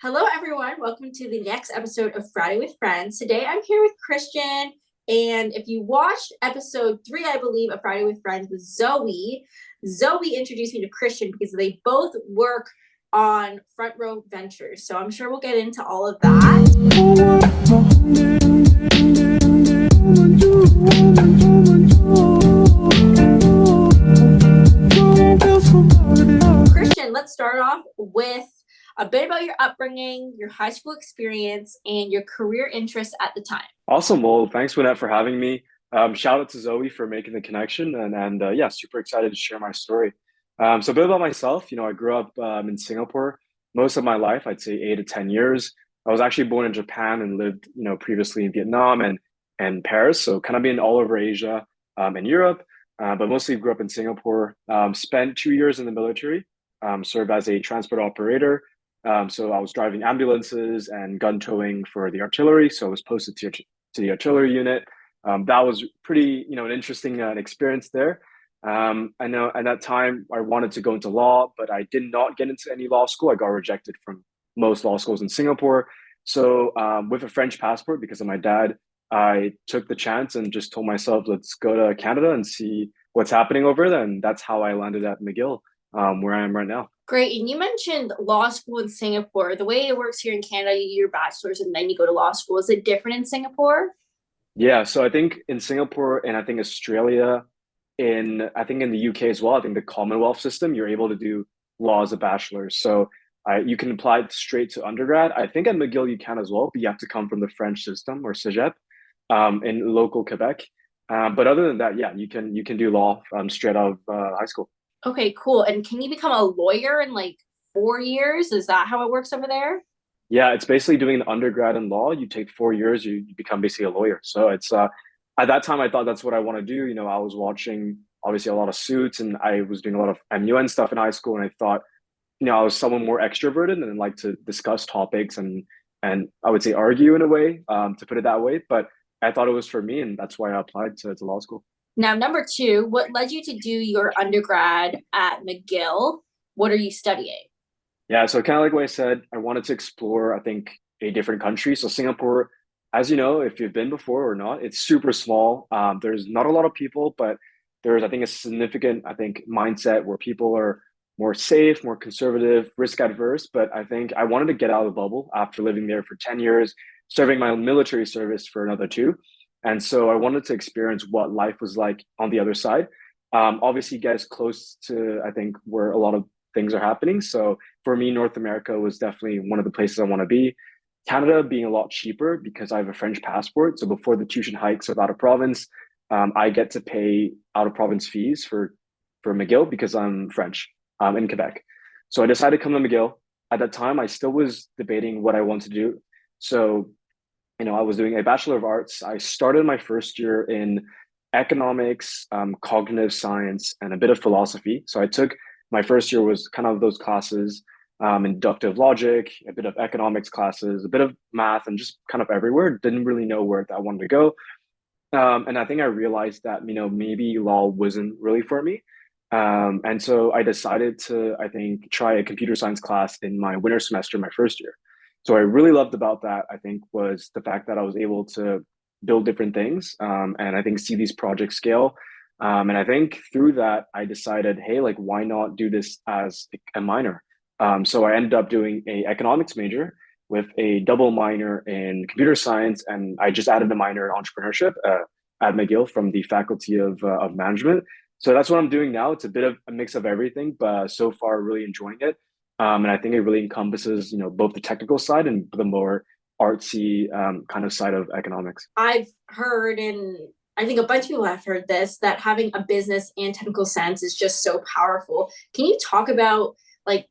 Hello, everyone. Welcome to the next episode of Friday with Friends. Today I'm here with Christian. And if you watched episode 3, I believe, of Friday with Friends with Zoe, Zoe introduced me to Christian because they both work on Front Row Ventures. So I'm sure we'll get into all of that. Christian, let's start off with a bit about your upbringing, your high school experience, and your career interests at the time. Awesome. Well, thanks, Wynette, for having me. Shout out to Zoe for making the connection, and yeah, super excited to share my story. So a bit about myself. I grew up in Singapore most of my life. I'd say 8 to 10 years. I was actually born in Japan and lived, previously in Vietnam and Paris. So kind of been all over Asia and Europe, but mostly grew up in Singapore. Spent 2 years in the military. Served as a transport operator. So I was driving ambulances and gun towing for the artillery. So I was posted to the artillery unit. That was pretty, an interesting experience there. I know at that time I wanted to go into law, but I did not get into any law school. I got rejected from most law schools in Singapore. So with a French passport, because of my dad, I took the chance and just told myself, let's go to Canada and see what's happening over there. And that's how I landed at McGill, where I am right now. Great. And you mentioned law school in Singapore. The way it works here in Canada, you do your bachelor's and then you go to law school. Is it different in Singapore? Yeah, so I think in Singapore and I think Australia, in the UK as well, I think the Commonwealth system, you're able to do law as a bachelor's. So you can apply it straight to undergrad. I think at McGill you can as well, but you have to come from the French system or CEGEP in local Quebec. But other than that, yeah, you can do law straight out of high school. Okay, cool. And can you become a lawyer in like 4 years? Is that how it works over there? Yeah, it's basically doing an undergrad in law. You take 4 years, you become basically a lawyer. So it's at that time I thought that's what I want to do. I was watching obviously a lot of Suits and I was doing a lot of MUN stuff in high school, and I thought, I was someone more extroverted and like to discuss topics and I would say argue in a way, to put it that way. But I thought it was for me, and that's why I applied to law school. Now, number two, what led you to do your undergrad at McGill? What are you studying? Yeah, so kind of like what I said, I wanted to explore, I think, a different country. So Singapore, as you know, if you've been before or not, it's super small. There's not a lot of people, but there's, I think, a significant, I think, mindset where people are more safe, more conservative, risk adverse. But I think I wanted to get out of the bubble after living there for 10 years, serving my military service for another two. And so I wanted to experience what life was like on the other side. Obviously, get as close to, I think, where a lot of things are happening. So for me, North America was definitely one of the places I want to be. Canada being a lot cheaper because I have a French passport. So before the tuition hikes of out of province, I get to pay out of province fees for McGill because I'm French in Quebec. So I decided to come to McGill. At that time, I still was debating what I want to do. So, I was doing a Bachelor of Arts. I started my first year in economics, cognitive science, and a bit of philosophy. So I took my first year was kind of those classes, inductive logic, a bit of economics classes, a bit of math, and just kind of everywhere. Didn't really know where I wanted to go. And I think I realized that, maybe law wasn't really for me. And so I decided to, I think, try a computer science class in my winter semester, my first year. So I really loved about that, I think, was the fact that I was able to build different things, and I think see these projects scale. And I think through that, I decided, hey, like, why not do this as a minor? So I ended up doing a economics major with a double minor in computer science, and I just added a minor in entrepreneurship at McGill from the Faculty of Management. So that's what I'm doing now. It's a bit of a mix of everything, but so far really enjoying it. And I think it really encompasses, both the technical side and the more artsy kind of side of economics. I've heard, and I think a bunch of people have heard this, that having a business and technical sense is just so powerful. Can you talk about like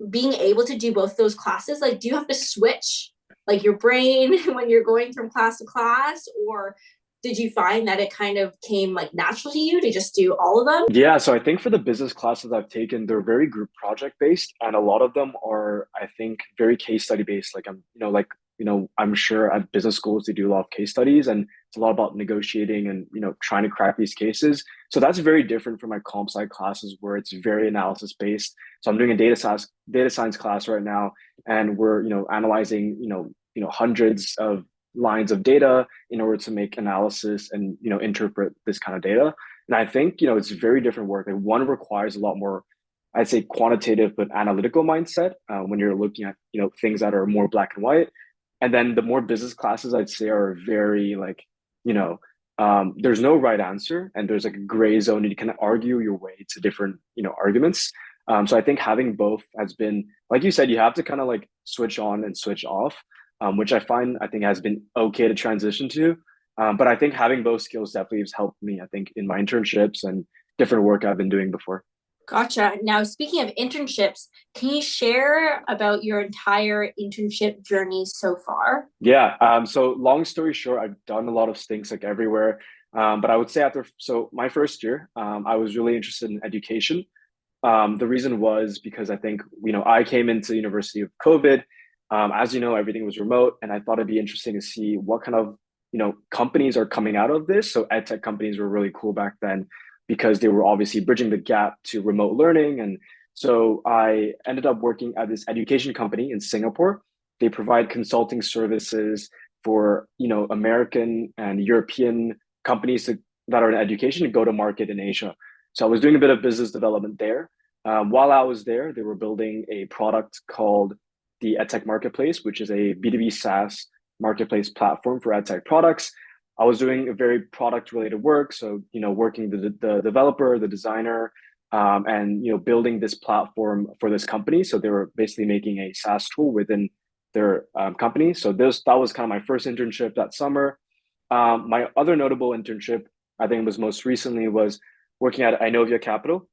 being able to do both those classes? Like, do you have to switch like your brain when you're going from class to class, or did you find that it kind of came like natural to you to just do all of them? Yeah, so I think for the business classes I've taken, they're very group project based, and a lot of them are, I think, very case study based. Like I'm, like I'm sure at business schools they do a lot of case studies, and it's a lot about negotiating and trying to crack these cases. So that's very different from my comp sci classes where it's very analysis based. So I'm doing a data science class right now, and we're analyzing hundreds of lines of data in order to make analysis and interpret this kind of data. And I think it's very different work. Like one requires a lot more, I'd say, quantitative but analytical mindset when you're looking at things that are more black and white. And then the more business classes, I'd say, are very like there's no right answer, and there's like a gray zone, and you can argue your way to different arguments. So I think having both has been, like you said, you have to kind of like switch on and switch off, which I think has been okay to transition to. But I think having both skills definitely has helped me, I think, in my internships and different work I've been doing before. Gotcha. Now, speaking of internships, can you share about your entire internship journey so far? Yeah. So long story short, I've done a lot of stints like everywhere. But I would say so my first year, I was really interested in education. The reason was because I think, I came into university with COVID. As you know, everything was remote, and I thought it'd be interesting to see what kind of, companies are coming out of this. So ed tech companies were really cool back then because they were obviously bridging the gap to remote learning. And so I ended up working at this education company in Singapore. They provide consulting services for, American and European companies that are in education to go to market in Asia. So I was doing a bit of business development there. While I was there, they were building a product called the EdTech Marketplace, which is a B2B SaaS marketplace platform for EdTech products. I was doing a very product related work. So, working the developer, the designer, and, building this platform for this company. So they were basically making a SaaS tool within their company. So that was kind of my first internship that summer. My other notable internship, I think was most recently, was working at Inovia Capital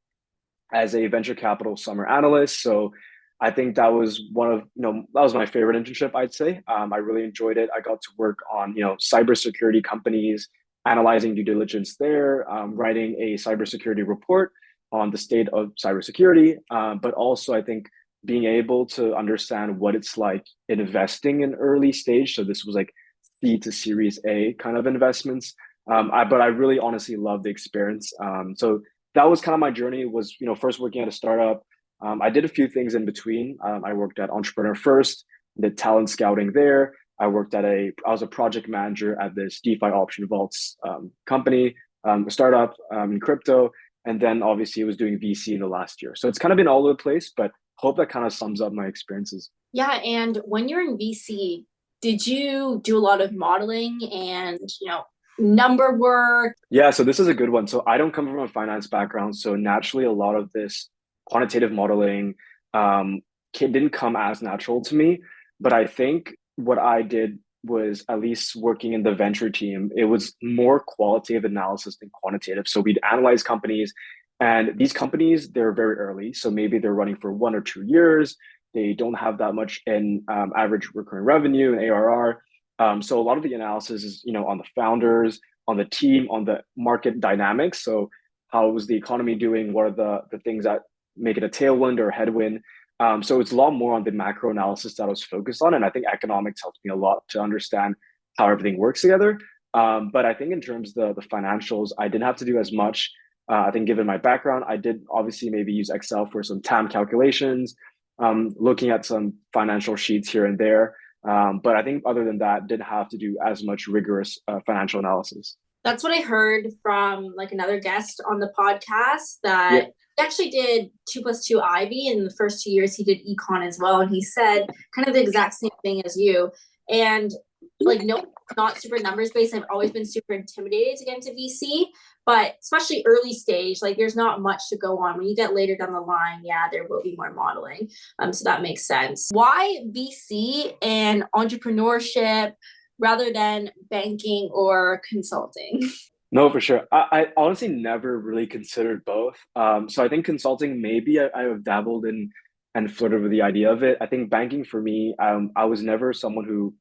as a venture capital summer analyst. So I think that was that was my favorite internship, I'd say. I really enjoyed it. I got to work on, cybersecurity companies, analyzing due diligence there, writing a cybersecurity report on the state of cybersecurity, but also I think being able to understand what it's like in investing in early stage. So this was like C to Series A kind of investments. But I really honestly loved the experience. So that was kind of my journey, was, first working at a startup. I did a few things in between. I worked at Entrepreneur First, did talent scouting there. I was a project manager at this DeFi option vaults company, a startup in crypto. And then obviously I was doing VC in the last year. So it's kind of been all over the place, but hope that kind of sums up my experiences. Yeah, and when you're in VC, did you do a lot of modeling and, number work? Yeah, so this is a good one. So I don't come from a finance background. So naturally, a lot of this quantitative modeling didn't come as natural to me. But I think what I did was, at least working in the venture team, it was more qualitative analysis than quantitative. So we'd analyze companies, and these companies, they're very early. So maybe they're running for 1 or 2 years. They don't have that much in average recurring revenue and ARR. So a lot of the analysis is, on the founders, on the team, on the market dynamics. So how is the economy doing? What are the things that make it a tailwind or a headwind? So it's a lot more on the macro analysis that I was focused on. And I think economics helped me a lot to understand how everything works together. But I think in terms of the financials, I didn't have to do as much. I think given my background, I did obviously maybe use Excel for some TAM calculations, looking at some financial sheets here and there. But I think other than that, didn't have to do as much rigorous financial analysis. That's what I heard from like another guest on the podcast, Yeah. that he actually did 2+2 Ivy, and in the first 2 years he did econ as well. And he said kind of the exact same thing as you. And like, no, not super numbers based. I've always been super intimidated to get into VC, but especially early stage, like there's not much to go on. When you get later down the line, yeah, there will be more modeling. So that makes sense. Why VC and entrepreneurship rather than banking or consulting? No, for sure. I honestly never really considered both. So I think consulting, maybe I have dabbled in and flirted with the idea of it. I think banking for me, I was never someone who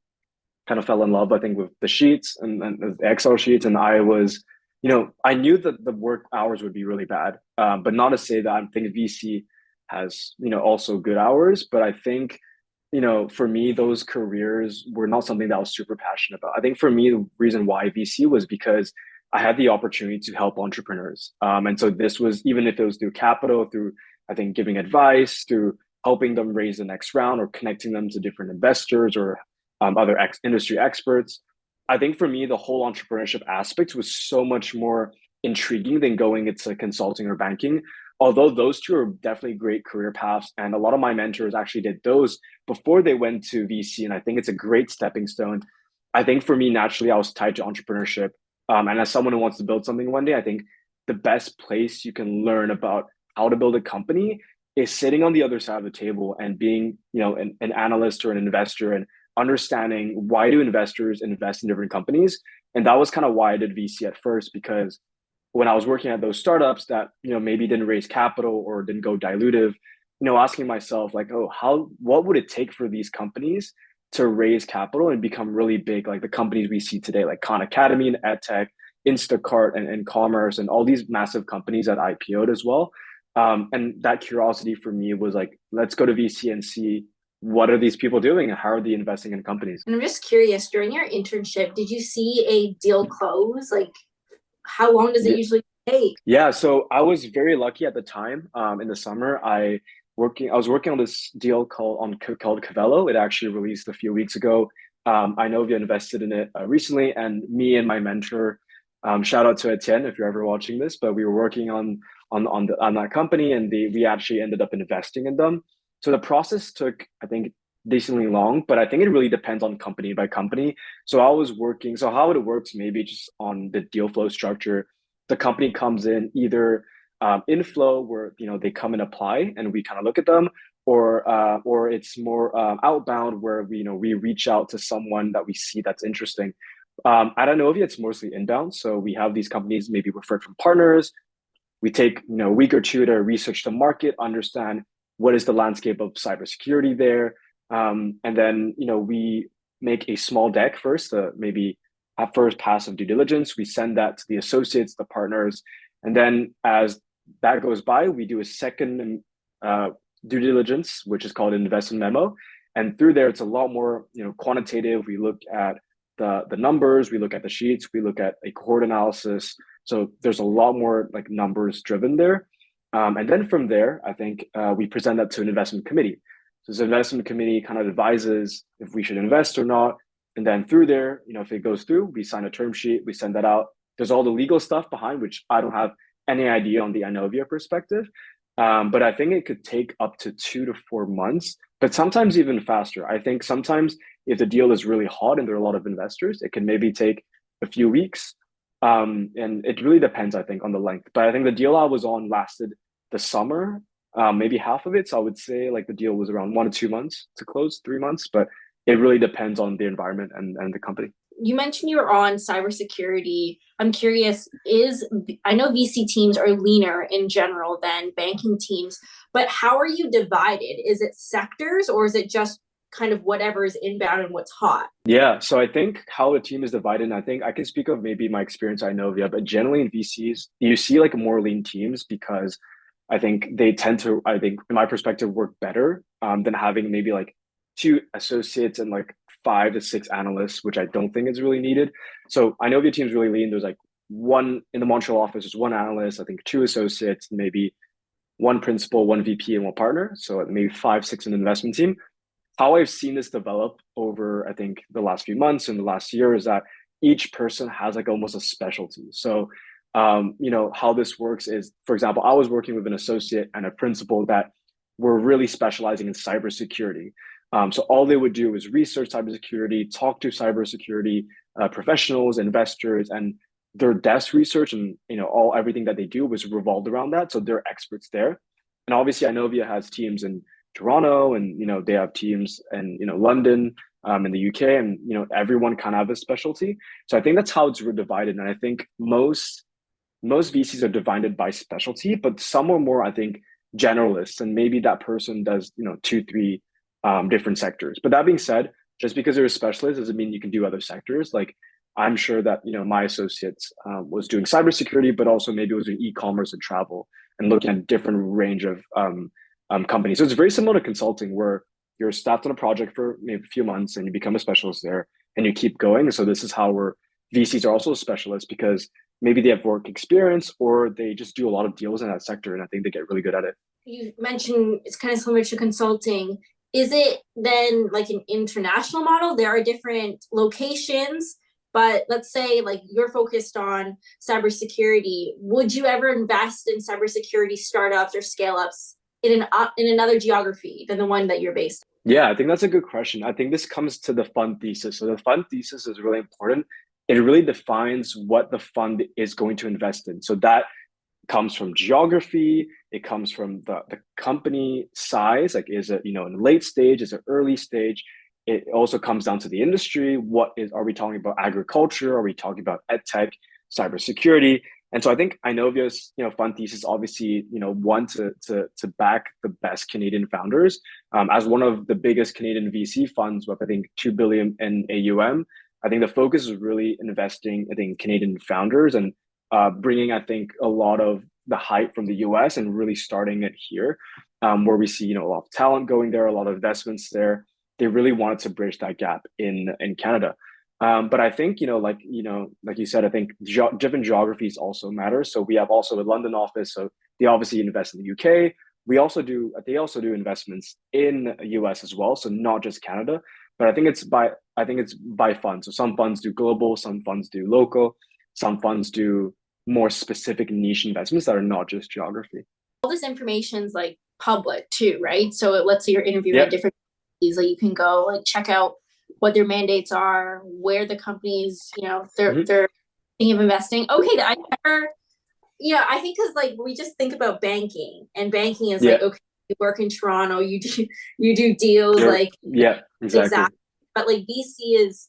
kind of fell in love, I think, with the sheets and the Excel sheets. And I was, I knew that the work hours would be really bad, but not to say that I think VC has, also good hours. But I think, for me, those careers were not something that I was super passionate about. I think for me, the reason why VC was because I had the opportunity to help entrepreneurs. And so this was, even if it was through capital, through, I think, giving advice, through helping them raise the next round or connecting them to different investors or other industry experts. I think for me, the whole entrepreneurship aspect was so much more intriguing than going into consulting or banking. Although those two are definitely great career paths, and a lot of my mentors actually did those before they went to VC, and I think it's a great stepping stone. I think for me, naturally, I was tied to entrepreneurship, and as someone who wants to build something one day, I think the best place you can learn about how to build a company is sitting on the other side of the table and being, an analyst or an investor and understanding why do investors invest in different companies. And that was kind of why I did VC at first, because when I was working at those startups that, maybe didn't raise capital or didn't go dilutive, asking myself like, oh, what would it take for these companies to raise capital and become really big, like the companies we see today, like Khan Academy and EdTech, Instacart and Commerce, and all these massive companies that IPO'd as well. And that curiosity for me was like, let's go to VC and see what are these people doing and how are they investing in companies. And I'm just curious, during your internship, did you see a deal close? Like, how long does it Yeah, usually take? yeah. So I was very lucky at the time. In the summer, I was working on this deal called Cavello. It actually released a few weeks ago. I know you invested in it recently, and me and my mentor, shout out to Etienne if you're ever watching this, but we were working on that company, and we actually ended up investing in them. So the process took, I think, decently long, but I think it really depends on company by company. So I was working. So how it works, maybe just on the deal flow structure, the company comes in either inflow where they come and apply and we kind of look at them, or it's more outbound where we reach out to someone that we see that's interesting. I don't know if it's mostly inbound. So we have these companies maybe referred from partners. We take a week or two to research the market, understand what is the landscape of cybersecurity there, and then we make a small deck first, maybe at first pass of due diligence. We send that to the associates, the partners, and then as that goes by, we do a second due diligence, which is called an investment memo. And through there, it's a lot more quantitative. We look at the numbers, we look at the sheets, we look at a cohort analysis. So there's a lot more like numbers driven there. And then from there, I think we present that to an investment committee. So this investment committee kind of advises if we should invest or not. And then through there, if it goes through, we sign a term sheet, we send that out. There's all the legal stuff behind, which I don't have any idea on the Inovia perspective. But I think it could take up to 2 to 4 months, but sometimes even faster. I think sometimes if the deal is really hot and there are a lot of investors, it can maybe take a few weeks. And it really depends, I think, on the length. But I think the deal I was on lasted the summer, maybe half of it. So I would say like the deal was around 1 to 2 months to close, 3 months, but it really depends on the environment and the company. You mentioned you were on cybersecurity. I'm curious, I know VC teams are leaner in general than banking teams, but how are you divided? Is it sectors or is it just kind of whatever is inbound and what's hot? Yeah, so I think how the team is divided, and I think I can speak of maybe my experience I know, yeah, but generally in VCs, you see like more lean teams because I think they tend to, I think, in my perspective, work better than having maybe like two associates and like 5 to 6 analysts, which I don't think is really needed. So I know your team's really lean. There's like one in the Montreal office, there's one analyst, I think 2 associates, maybe one principal, one VP, and one partner. So maybe 5, 6 in the investment team. How I've seen this develop over, I think, the last few months and the last year is that each person has like almost a specialty. So, how this works is, for example, I was working with an associate and a principal that were really specializing in cybersecurity. So all they would do is research cybersecurity, talk to cybersecurity professionals, investors, and their desk research and everything that they do was revolved around that. So they're experts there. And obviously, Inovia has teams in Toronto, and they have teams in London, in the UK, and everyone kind of have a specialty. So I think that's how it's divided. And I think most VCs are divided by specialty, but some are more, I think, generalists, and maybe that person does 2, 3 different sectors. But that being said, just because you're a specialist doesn't mean you can do other sectors. Like I'm sure that my associates was doing cybersecurity, but also maybe was doing e-commerce and travel and looking at different range of companies. So it's very similar to consulting, where you're staffed on a project for maybe a few months and you become a specialist there and you keep going. So this is how we're VCs are also specialists because maybe they have work experience or they just do a lot of deals in that sector. And I think they get really good at it. You mentioned it's kind of similar to consulting. Is it then like an international model? There are different locations, but let's say like you're focused on cybersecurity. Would you ever invest in cybersecurity startups or scale ups in another geography than the one that you're based in? Yeah, I think that's a good question. I think this comes to the fund thesis. So the fund thesis is really important. It really defines what the fund is going to invest in. So that comes from geography, it comes from the company size, like is it, in late stage, is it early stage? It also comes down to the industry. Are we talking about agriculture? Are we talking about ed tech, cybersecurity? And so I think Inovio's, fund thesis obviously, one to back the best Canadian founders. As one of the biggest Canadian VC funds with I think 2 billion in AUM, I think the focus is really investing, I think, Canadian founders and bringing, I think, a lot of the hype from the US and really starting it here, where we see, a lot of talent going there, a lot of investments there. They really wanted to bridge that gap in Canada. But I think, like you said, I think different geographies also matter. So we have also a London office, so they obviously invest in the UK. They also do investments in the US as well, so not just Canada. But I think it's by fund. So some funds do global, some funds do local, some funds do more specific niche investments that are not just geography. All this information's like public too, right? So let's say you're interviewing at different companies, like you can go like check out what their mandates are, where the companies, they're thinking of investing. Okay, I never, I think because like we just think about banking, and banking is like, okay, you work in Toronto, you do deals exactly. But like VC is,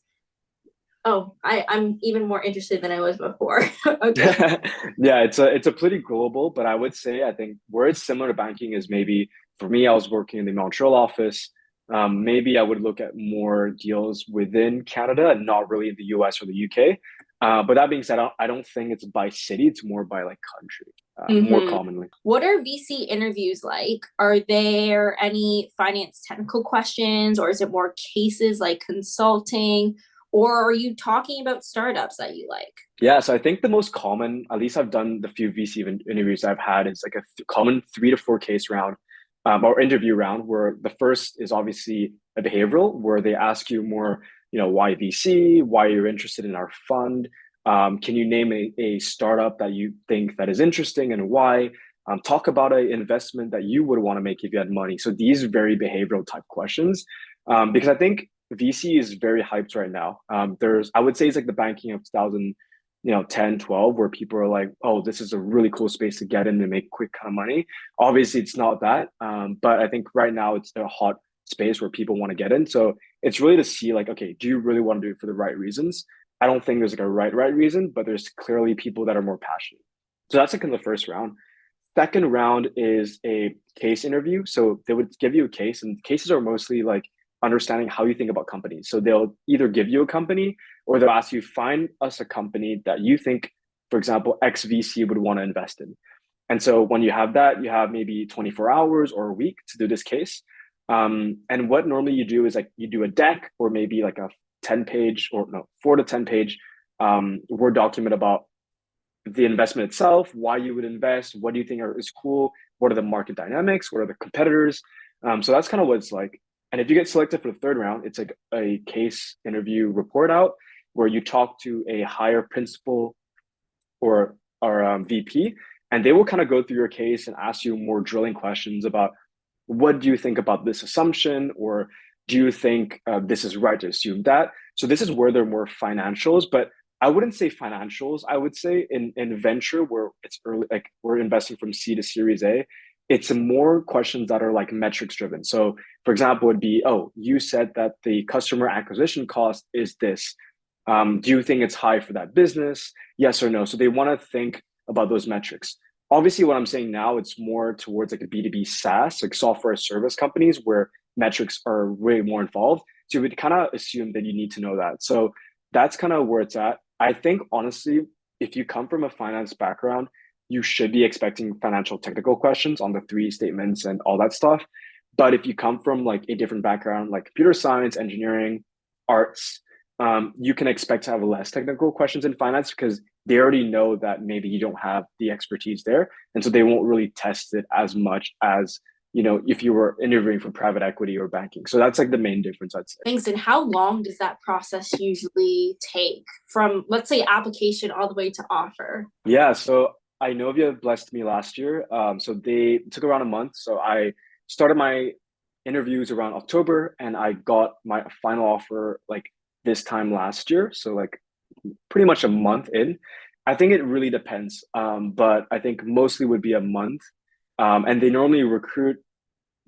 I'm even more interested than I was before. Okay. Yeah, it's a pretty global, but I would say I think where it's similar to banking is maybe for me, I was working in the Montreal office. Maybe I would look at more deals within Canada and not really in the US or the UK. But that being said, I don't think it's by city, it's more by like country, more commonly. What are VC interviews like? Are there any finance technical questions, or is it more cases like consulting? Or are you talking about startups that you like? Yeah, so I think the most common, at least I've done the few VC interviews I've had, is like a common 3 to 4 case round or interview round, where the first is obviously a behavioral, where they ask you more, why VC, why you're interested in our fund. Can you name a startup that you think that is interesting and why? Talk about an investment that you would want to make if you had money. So these very behavioral type questions, because I think VC is very hyped right now. I would say it's like the banking of 2010, 12, where people are like, oh, this is a really cool space to get in and make quick kind of money. Obviously, it's not that. But I think right now it's a hot space where people want to get in. So it's really to see like, okay, do you really want to do it for the right reasons? I don't think there's like a right reason, but there's clearly people that are more passionate. So that's like in the first round. Second round is a case interview. So they would give you a case, and cases are mostly like understanding how you think about companies. So they'll either give you a company or they'll ask you, find us a company that you think, for example, X VC would want to invest in. And so when you have that, you have maybe 24 hours or a week to do this case. And what normally you do is like you do a deck or maybe like a 10-page or no, 4 to 10-page Word document about the investment itself, why you would invest, what do you think is cool, what are the market dynamics, what are the competitors. So that's kind of what it's like. And if you get selected for the third round, it's like a case interview report out where you talk to a higher principal or VP, and they will kind of go through your case and ask you more drilling questions about what do you think about this assumption, or do you think this is right to assume that? So this is where they're more financials, but I wouldn't say financials. I would say in venture where it's early, like we're investing from C to Series A, it's more questions that are like metrics driven. So for example, it'd be, oh, you said that the customer acquisition cost is this. Do you think it's high for that business? Yes or no? So they want to think about those metrics. Obviously, what I'm saying now, it's more towards like a B2B SaaS, like software service companies where metrics are way more involved. So you would kind of assume that you need to know that. So that's kind of where it's at. I think, honestly, if you come from a finance background, you should be expecting financial technical questions on the 3 statements and all that stuff. But if you come from like a different background, like computer science, engineering, arts, you can expect to have less technical questions in finance because they already know that maybe you don't have the expertise there. And so they won't really test it as much as, if you were interviewing for private equity or banking. So that's like the main difference, I'd say. Thanks. And how long does that process usually take from, let's say, application all the way to offer? Yeah, so I know you blessed me last year. So they took around a month. So I started my interviews around October and I got my final offer like this time last year. So like pretty much a month in. I think it really depends. But I think mostly would be a month. And they normally recruit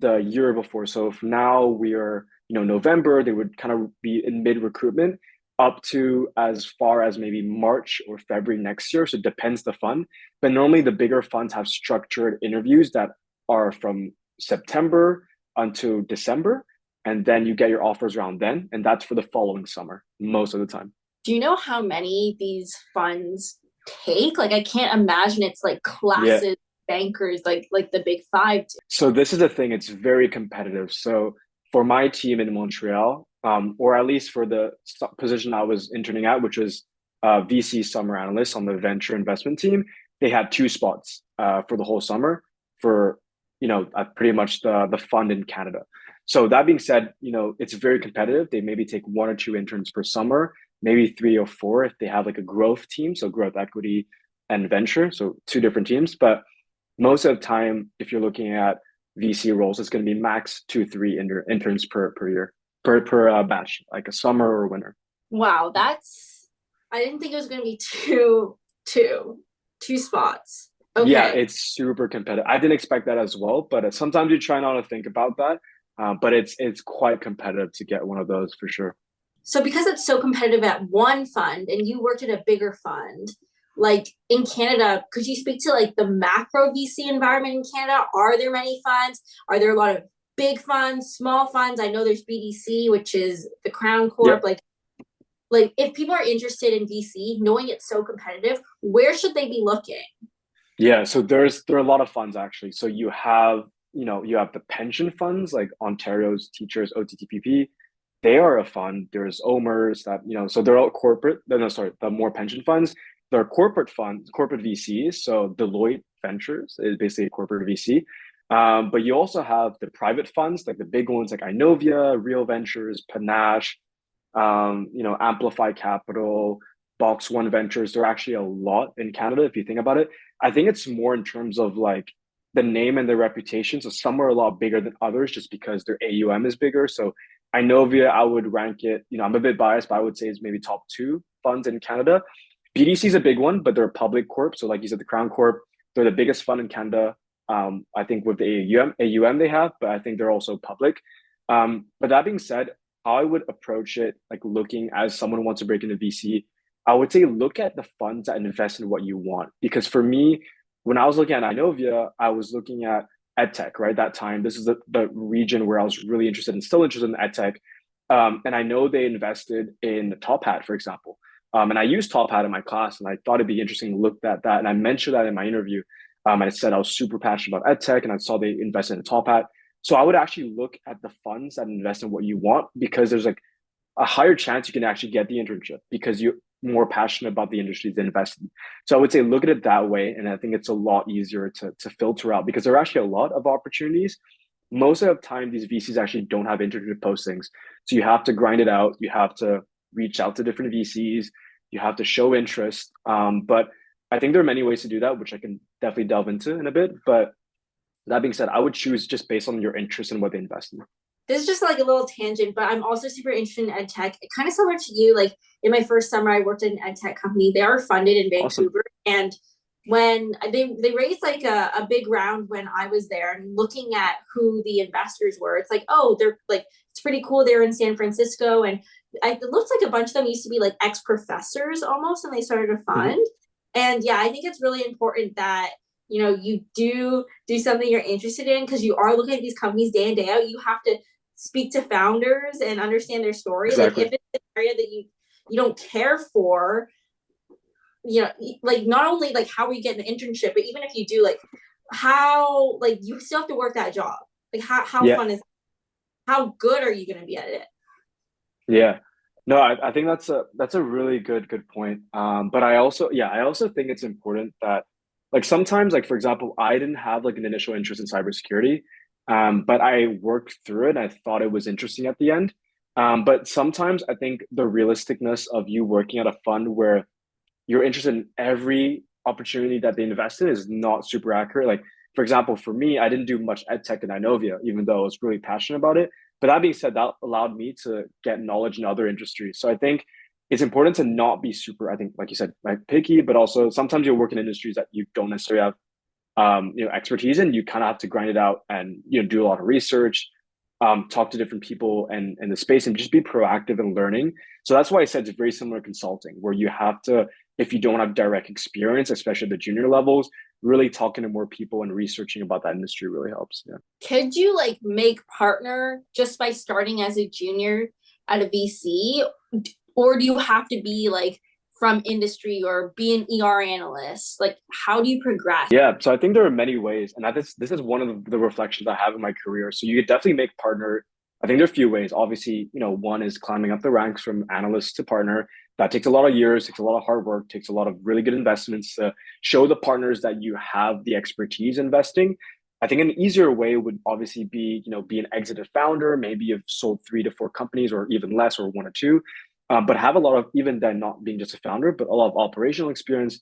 the year before. So if now we are, November, they would kind of be in mid recruitment up to as far as maybe March or February next year. So it depends the fund. But normally the bigger funds have structured interviews that are from September until December. And then you get your offers around then. And that's for the following summer, most of the time. Do you know how many these funds take? Like, I can't imagine it's like Yeah. classes, bankers, like the big five do. So this is the thing, it's very competitive. So for my team in Montreal, or at least for the position I was interning at, which was VC summer analyst on the venture investment team, they had two spots for the whole summer for, pretty much the fund in Canada. So that being said, it's very competitive. They maybe take one or two interns per summer, maybe three or four if they have like a growth team, so growth equity and venture, so two different teams. But most of the time, if you're looking at VC roles, it's going to be max 2, 3 interns per year, per batch, like a summer or winter. Wow, I didn't think it was going to be two spots. Yeah, Okay. it's super competitive. I didn't expect that as well, but sometimes you try not to think about that. But it's quite competitive to get one of those for sure. So because it's so competitive at one fund and you worked at a bigger fund, like in Canada, could you speak to like the macro VC environment in Canada? Are there many funds? Are there a lot of big funds, small funds? I know there's BDC, which is the Crown Corp. Yep. Like if people are interested in VC, knowing it's so competitive, where should they be looking? Yeah, so there are a lot of funds actually. So you have the pension funds like Ontario's Teachers OTTPP. They are a fund. There's OMERS that, so they're all corporate. No, sorry, the more pension funds. There are corporate funds, corporate VCs. So Deloitte Ventures is basically a corporate VC. But you also have the private funds, like the big ones like Inovia, Real Ventures, Panache, Amplify Capital, Box One Ventures. There are actually a lot in Canada if you think about it. I think it's more in terms of like the name and the reputation. So some are a lot bigger than others just because their AUM is bigger. So Inovia, I would rank it, I'm a bit biased, but I would say it's maybe top two funds in Canada. BDC is a big one, but they're a public corp. So like you said, the Crown Corp, they're the biggest fund in Canada. I think with the AUM they have, but I think they're also public. But that being said, how I would approach it, like looking as someone who wants to break into VC, I would say look at the funds that invest in what you want. Because for me, when I was looking at Inovia, I was looking at edtech, right? That time, this is the region where I was really interested and still interested in edtech. And I know they invested in Top Hat, for example. And I used Top Hat in my class, and I thought it'd be interesting to look at that. And I mentioned that in my interview. I said I was super passionate about edtech, and I saw they invested in Top Hat. So I would actually look at the funds that invest in what you want because there's like a higher chance you can actually get the internship because you're more passionate about the industry than investing. So I would say look at it that way. And I think it's a lot easier to filter out because there are actually a lot of opportunities. Most of the time, these VCs actually don't have internship postings. So you have to grind it out. You have to reach out to different VCs. You have to show interest. But I think there are many ways to do that, which I can definitely delve into in a bit. But that being said, I would choose just based on your interest and what they invest in. This is just like a little tangent, but I'm also super interested in ed tech. Kind of similar to you, like in my first summer, I worked at an ed tech company. They are funded in Awesome. Vancouver, and when they raised like a big round when I was there, and looking at who the investors were, it's like, oh, they're like, it's pretty cool. They're in San Francisco, and it looks like a bunch of them used to be like ex professors almost, and they started a Mhm. fund. And yeah, I think it's really important that you do something you're interested in because you are looking at these companies day in day out. You have to speak to founders and understand their story. Like if Exactly. it's an area that you don't care for, like not only like how we get an internship, but even if you do, like how like you still have to work that job. Like how Yeah, fun is how good are you going to be at it? yeah. No, I think that's a really good point. But I also, yeah, I also think it's important that like sometimes, like for example, I didn't have like an initial interest in cybersecurity, but I worked through it and I thought it was interesting at the end. But sometimes I think the realisticness of you working at a fund where you're interested in every opportunity that they invest in is not super accurate. Like, for example, for me, I didn't do much ed tech in Inovia, even though I was really passionate about it. But that being said, that allowed me to get knowledge in other industries. So I think it's important to not be super, I think, like you said, like picky, but also sometimes you'll work in industries that you don't necessarily have expertise in. You kind of have to grind it out and do a lot of research, talk to different people and in the space, and just be proactive in learning. So that's why I said it's very similar to consulting, where you have to, if you don't have direct experience, especially at the junior levels, really talking to more people and researching about that industry really helps. Yeah. Could you like make partner just by starting as a junior at a VC, or do you have to be like from industry or be an ER analyst? Like, how do you progress? Yeah, so I think there are many ways, and this is one of the reflections I have in my career. So you could definitely make partner. I think there are a few ways. Obviously, one is climbing up the ranks from analyst to partner. That takes a lot of years, takes a lot of hard work, takes a lot of really good investments to show the partners that you have the expertise investing. I think an easier way would obviously be, be an exited founder. Maybe you've sold 3 to 4 companies, or even less, or 1 or 2, but have a lot of, even then, not being just a founder, but a lot of operational experience,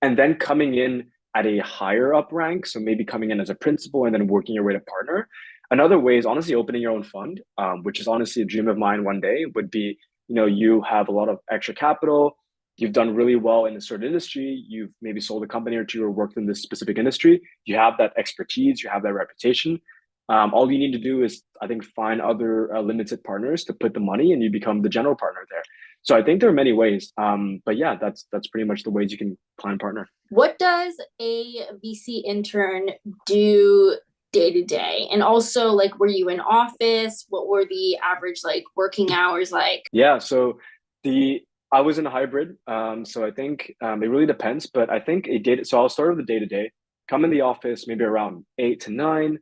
and then coming in at a higher up rank. So maybe coming in as a principal and then working your way to partner. Another way is honestly opening your own fund, which is honestly a dream of mine one day. Would be, you have a lot of extra capital, you've done really well in a certain industry, you've maybe sold a company or two or worked in this specific industry, you have that expertise, you have that reputation. All you need to do is, I think, find other limited partners to put the money, and you become the general partner there. So I think there are many ways. But yeah, that's pretty much the ways you can plan partner. What does a VC intern do day to day? And also, like, were you in office? What were the average like working hours like? Yeah, so the I was in a hybrid. So I think it really depends, but I think a data. So I'll start with the day to day. Come in the office maybe around 8 to 9.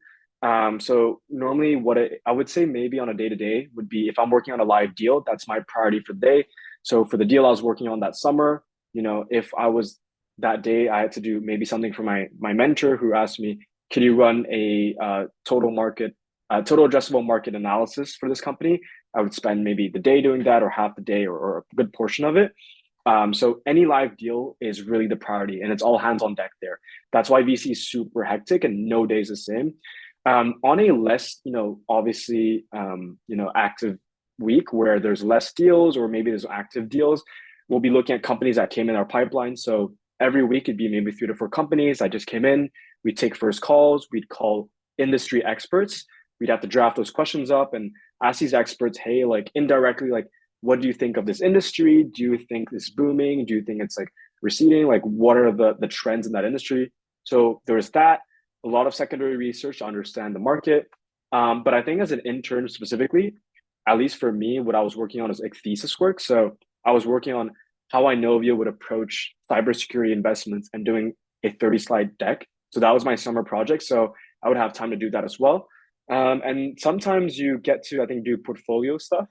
So normally, I would say maybe on a day to day would be if I'm working on a live deal, that's my priority for the day. So for the deal I was working on that summer, if I was that day, I had to do maybe something for my mentor who asked me, "Can you run a total addressable market analysis for this company?" I would spend maybe the day doing that, or half the day, or a good portion of it. So any live deal is really the priority, and it's all hands on deck there. That's why VC is super hectic and no day is the same. On a less, obviously, active week where there's less deals, or maybe there's active deals, we'll be looking at companies that came in our pipeline. So every week it'd be maybe 3 to 4 companies that just came in. We'd take first calls. We'd call industry experts. We'd have to draft those questions up and ask these experts, hey, like indirectly, like, what do you think of this industry? Do you think it's booming? Do you think it's like receding? Like, what are the trends in that industry? So there's that, a lot of secondary research to understand the market. But I think as an intern specifically, at least for me, what I was working on is like thesis work. So I was working on how Inovia would approach cybersecurity investments and doing a 30-slide deck. So that was my summer project. So I would have time to do that as well. And sometimes you get to, I think, do portfolio stuff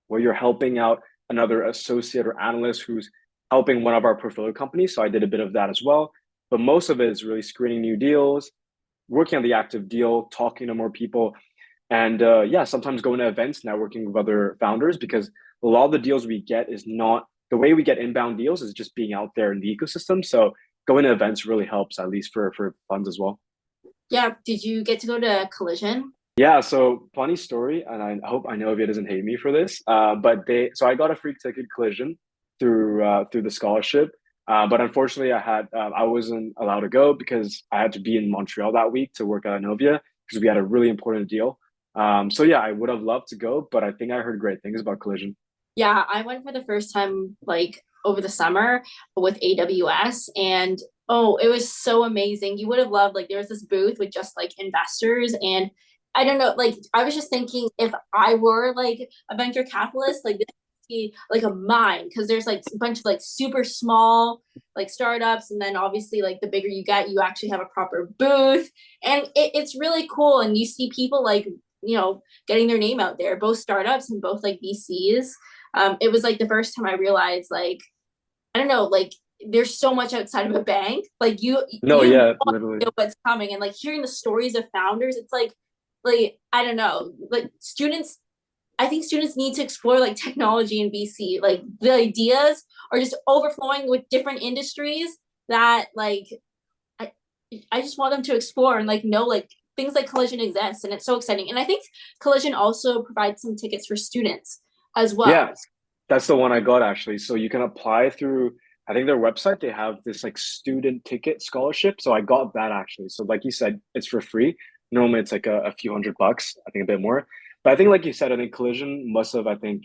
where you're helping out another associate or analyst who's helping one of our portfolio companies. So I did a bit of that as well. But most of it is really screening new deals, working on the active deal, talking to more people, and yeah, sometimes going to events, networking with other founders, because a lot of the deals we get is not the way we get inbound deals is just being out there in the ecosystem. So going to events really helps, at least for funds as well. Yeah, did you get to go to Collision? Yeah, so funny story, and I hope Inovia doesn't hate me for this. But so I got a free ticket collision through the scholarship. But unfortunately, I wasn't allowed to go because I had to be in Montreal that week to work at Inovia because we had a really important deal. So yeah, I would have loved to go, but I think I heard great things about Collision. Yeah, I went for the first time like over the summer with AWS, and oh, it was so amazing. You would have loved like there was this booth with just like investors, and I don't know, like I was just thinking if I were like a venture capitalist, like this see like a mine because there's like a bunch of like super small like startups, and then obviously like the bigger you get, you actually have a proper booth, and it's really cool. And you see people like getting their name out there, both startups and both like VCs. It was like the first time I realized like I don't know, like there's so much outside of a bank. Like No, you yeah, literally. know what's coming, and like hearing the stories of founders, it's like I don't know, like students. I think students need to explore like technology in BC. Like the ideas are just overflowing with different industries that like I I just want them to explore and like know like things like Collision exists, and it's so exciting. And I think Collision also provides some tickets for students as Yeah, well. that's the one I got actually. So you can apply through, I think their website, they have this like student ticket scholarship. So I got that actually. So like you said, it's for free. Normally it's like a few $100, I think a bit more. But I think like you said, I think Collision must have, I think,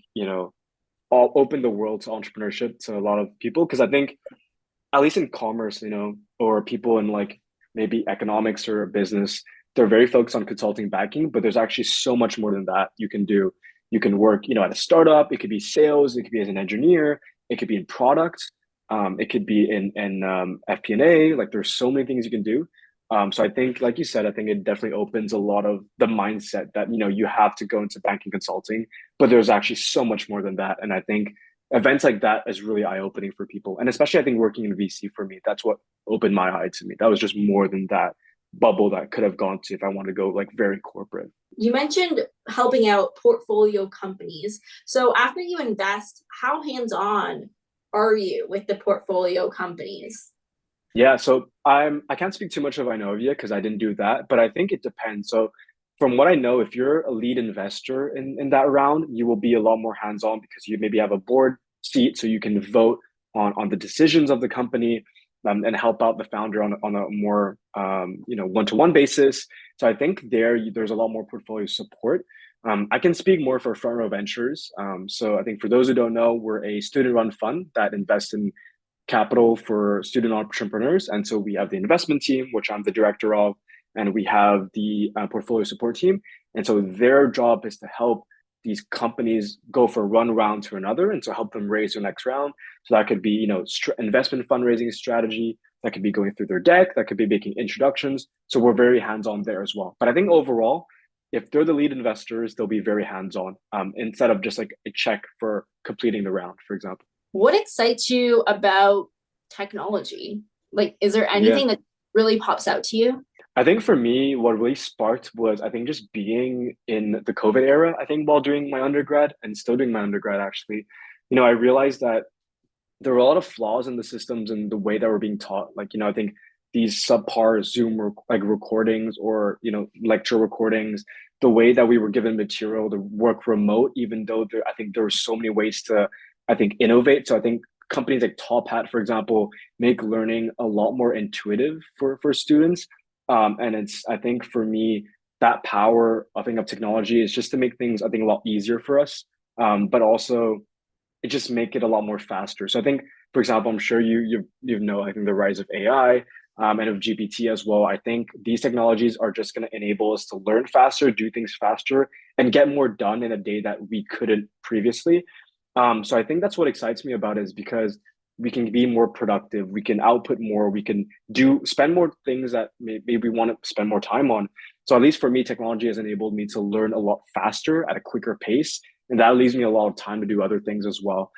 all opened the world to entrepreneurship to a lot of people. Because I think at least in commerce, or people in like maybe economics or business, they're very focused on consulting banking, but there's actually so much more than that you can do. You can work, at a startup. It could be sales. It could be as an engineer. It could be in product. It could be in FP&A. Like there's so many things you can do. So I think, like you said, I think it definitely opens a lot of the mindset that you have to go into banking consulting, but there's actually so much more than that. And I think events like that is really eye-opening for people, and especially I think working in VC for me, that's what opened my eye to me. That was just more than that bubble that I could have gone to if I wanted to go like very corporate. You mentioned helping out portfolio companies. So after you invest, how hands-on are you with the portfolio companies? Yeah, so I can't speak too much of Inovia because I didn't do that, but I think it depends. So from what I know, if you're a lead investor in that round, you will be a lot more hands-on because you maybe have a board seat, so you can vote on the decisions of the company, and help out the founder on a more one-to-one basis. So I think there's a lot more portfolio support. I can speak more for Front Row Ventures. So I think for those who don't know, we're a student-run fund that invests in capital for student entrepreneurs. And so we have the investment team, which I'm the director of, and we have the portfolio support team. And so their job is to help these companies go from one round to another, and so help them raise their next round. So that could be, investment fundraising strategy. That could be going through their deck. That could be making introductions. So we're very hands-on there as well. But I think overall, if they're the lead investors, they'll be very hands-on, instead of just like a check for completing the round, for example. What excites you about technology? Like, is there Yeah. anything that really pops out to you? I think for me, what really sparked was I think just being in the COVID era. I think while doing my undergrad and still doing my undergrad, actually, I realized that there were a lot of flaws in the systems and the way that we're being taught. Like, I think these subpar like recordings, or, lecture recordings, the way that we were given material to work remote, even though I think there were so many ways to, I think, innovate. So I think companies like Top Hat, for example, make learning a lot more intuitive for students. And I think for me, that power, I think, of technology is just to make things, I think, a lot easier for us. But also it just make it a lot more faster. So I think, for example, I'm sure you know, I think the rise of AI, and of GPT as well. I think these technologies are just going to enable us to learn faster, do things faster, and get more done in a day that we couldn't previously. So I think that's what excites me about it, is because we can be more productive, we can output more, we can spend more things that maybe we want to spend more time on. So at least for me, technology has enabled me to learn a lot faster at a quicker pace, and that leaves me a lot of time to do other things as well.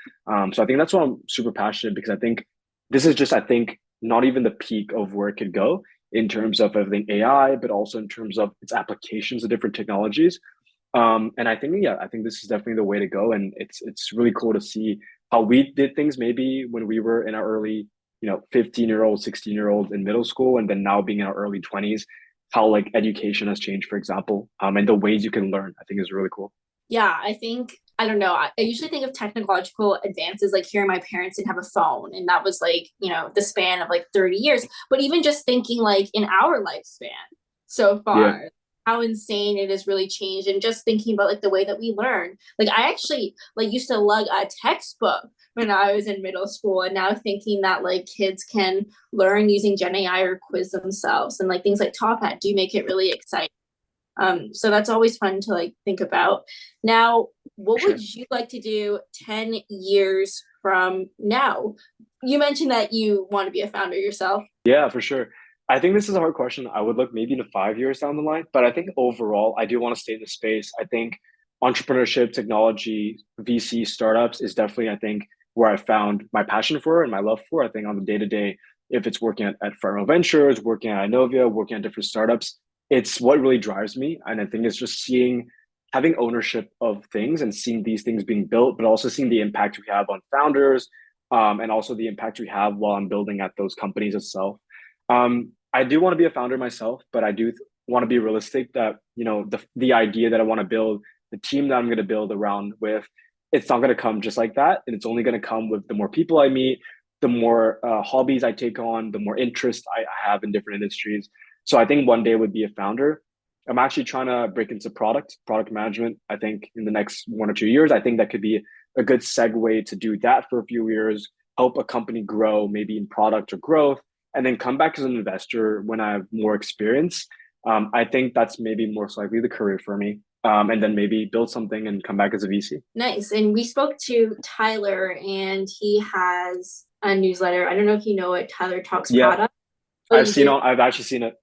So I think that's why I'm super passionate, because I think this is just, I think, not even the peak of where it could go in terms of everything AI, but also in terms of its applications of different technologies. And I think, yeah, I think this is definitely the way to go. And it's really cool to see how we did things maybe when we were in our early, 15-year-old, 16-year-old in middle school, and then now being in our early 20s, how like education has changed, for example, and the ways you can learn, I think is really cool. Yeah, I think I don't know. I usually think of technological advances like hearing my parents didn't have a phone, and that was like, the span of like 30 years. But even just thinking like in our lifespan so Yeah. far, how insane it has really changed. And just thinking about like the way that we learn. Like I actually like used to lug a textbook when I was in middle school, and now thinking that like kids can learn using Gen AI or quiz themselves, and like things like Top Hat do make it really exciting. So that's always fun to like think about. Now, For what would sure. you like to do 10 years from now? You mentioned that you want to be a founder yourself. Yeah, for sure. I think this is a hard question. I would look maybe into 5 years down the line, but I think overall, I do want to stay in the space. I think entrepreneurship, technology, VC startups is definitely, I think, where I found my passion for and my love for. I think on the day to day, if it's working at Federal Ventures, working at Inovia, working at different startups, it's what really drives me. And I think it's just having ownership of things and seeing these things being built, but also seeing the impact we have on founders, and also the impact we have while I'm building at those companies itself. I do want to be a founder myself, but I do want to be realistic that the idea that I want to build, the team that I'm going to build around with, it's not going to come just like that, and it's only going to come with the more people I meet, the more hobbies I take on, the more interest I have in different industries. So I think one day would be a founder. I'm actually trying to break into product management. I think in the next 1 or 2 years, I think that could be a good segue to do that for a few years, help a company grow, maybe in product or growth, and then come back as an investor when I have more experience. I think that's maybe most likely the career for me. And then maybe build something and come back as a VC. Nice. And we spoke to Tyler, and he has a newsletter. I don't know if you know it, Tyler Talks Yeah, Product. Oh, you do? I've actually seen it.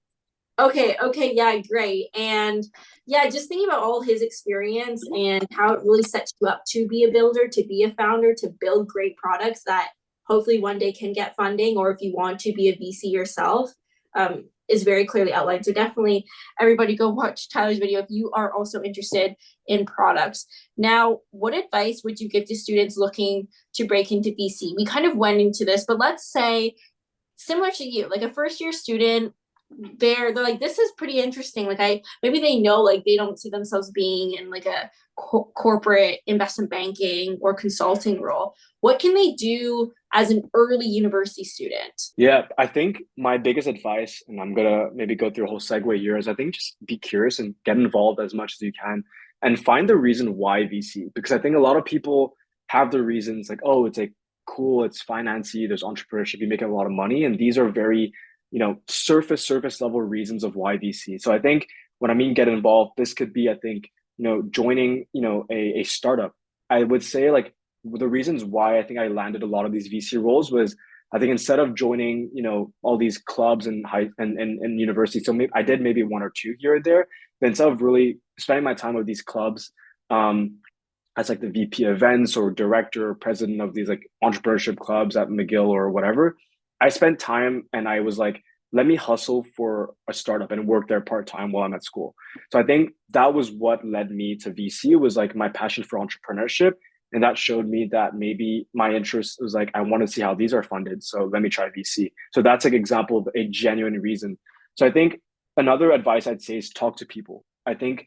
Okay, yeah, great. And yeah, just thinking about all his experience and how it really sets you up to be a builder, to be a founder, to build great products that hopefully one day can get funding, or if you want to be a VC yourself, is very clearly outlined. So definitely everybody go watch Tyler's video if you are also interested in products. Now, what advice would you give to students looking to break into VC? We kind of went into this, but let's say similar to you, like a first year student, they're like, this is pretty interesting. Like I maybe they know like they don't see themselves being in like a corporate investment banking or consulting role. What can they do as an early university student? Yeah, I think my biggest advice, and I'm gonna maybe go through a whole segue here, is I think just be curious and get involved as much as you can and find the reason why VC. Because I think a lot of people have the reasons like, oh, it's like cool, it's financy, there's entrepreneurship, you make a lot of money. And these are very, surface level reasons of why VC. So I think when I mean get involved, this could be, I think, joining, a startup. I would say like the reasons why I think I landed a lot of these VC roles was I think instead of joining, all these clubs and and universities, so maybe I did maybe one or two here or there, but instead of really spending my time with these clubs, as like the VP events or director or president of these like entrepreneurship clubs at McGill or whatever, I spent time and I was like, let me hustle for a startup and work there part time while I'm at school. So I think that was what led me to VC was like my passion for entrepreneurship. And that showed me that maybe my interest was like, I want to see how these are funded. So let me try VC. So that's like example of a genuine reason. So I think another advice I'd say is talk to people. I think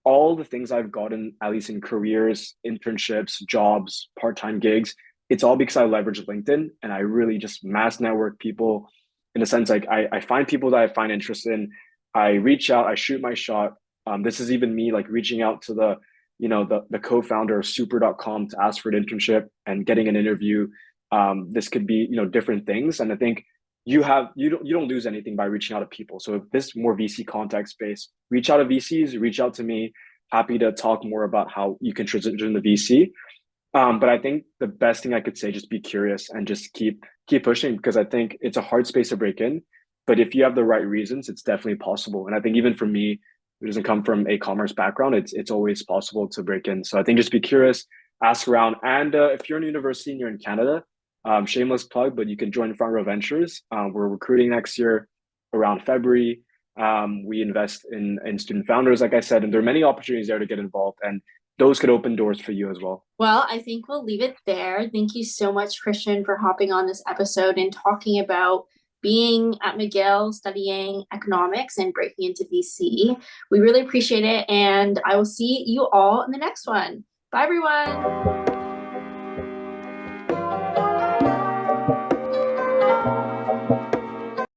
all the things I've gotten, at least in careers, internships, jobs, part-time gigs, it's all because I leverage LinkedIn and I really just mass network people in a sense, like I find people that I find interest in. I reach out, I shoot my shot. This is even me like reaching out to the co-founder of super.com to ask for an internship and getting an interview. This could be, different things. And I think you don't lose anything by reaching out to people. So if this more VC contact space, reach out to VCs, reach out to me. Happy to talk more about how you can transition to VC. But I think the best thing I could say, just be curious and just keep pushing because I think it's a hard space to break in. But if you have the right reasons, it's definitely possible. And I think even for me, who doesn't come from a commerce background, it's always possible to break in. So I think just be curious, ask around, and if you're in university and you're in Canada, shameless plug, but you can join Front Row Ventures. We're recruiting next year around February. We invest in student founders, like I said, and there are many opportunities there to get involved, and those could open doors for you as well. Well, I think we'll leave it there. Thank you so much, Christian, for hopping on this episode and talking about being at McGill, studying economics and breaking into VC. We really appreciate it. And I will see you all in the next one. Bye, everyone.